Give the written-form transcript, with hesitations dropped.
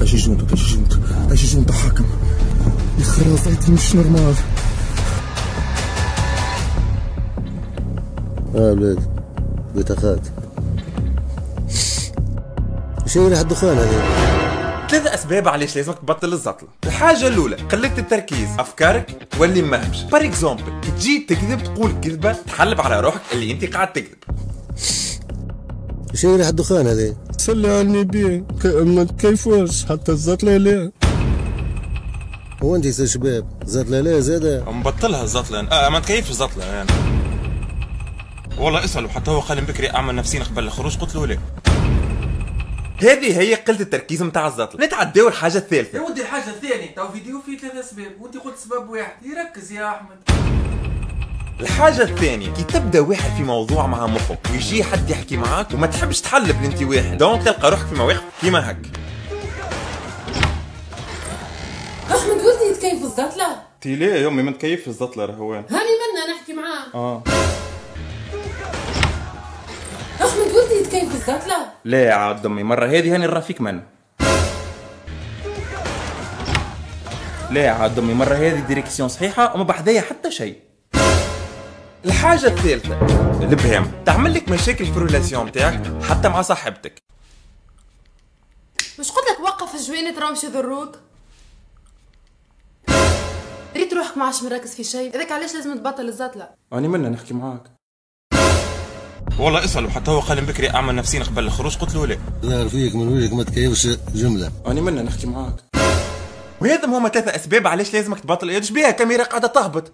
اجي جونتو حاكم. يا خلاص هيدي مش نورمال. بلاد بطاقات. شو ريحة الدخان هذا؟ ثلاثة أسباب علاش لازمك تبطل الزطلة. الحاجة الأولى قلة التركيز، أفكارك تولي مهمش. بار إكزومبل كي تجي تكذب تقول كذبة تحلب على روحك اللي أنت قاعد تكذب. شو ريحة الدخان هذا؟ صلي على النبي ما تكيفوش حتى الزطلة لا. هو أنت يا شباب زطلة لا زادة؟ مبطلها الزطلة ما تكيفش الزطلة يعني. والله اسأله حتى هو قال بكري أعمل نفسين قبل الخروج قلت له لا. هذه هي قلة التركيز نتاع الزطلة. نتعداو الحاجة الثالثة. يا ودي الحاجة الثانية تو فيديو فيه 3 أسباب وأنت قلت سبب واحد. يركز يا أحمد. الحاجة الثانية كي تبدا واحد في موضوع مع مخك ويجي حد يحكي معاك وما تحبش تحلب انت واحد، دونك تلقى روحك في مواقف كيما هك. أحمد ولدي يتكيف الزطلة؟ تي ليه يا امي ما نكيفش الزطلة راهوان. هاني منا نحكي معاه. أحمد ولدي يتكيف الزطلة؟ لا يا عاد امي مرة هذه هاني نرافيك من. لا يا عاد امي مرة هذه ديريكسيون صحيحة وما بحذايا حتى شيء. الحاجة الثالثة الابهام، تعمل لك مشاكل في الريلاسيون نتاعك حتى مع صاحبتك. مش قلت لك وقف الجوينة ترى مش يضروك؟ ريت روحك ما عادش مركز في شيء، هذاك علاش لازم تبطل الزطلة. أنا منا نحكي معاك. والله اسأله حتى هو قال بكري أعمل نفسين قبل الخروج قلت له لا. ظهر فيك من وجهك ما تكيفش جملة. أنا منا نحكي معاك. وهذا هما 3 أسباب علاش لازمك تبطل. ايش بيها كاميرا قاعدة تهبط.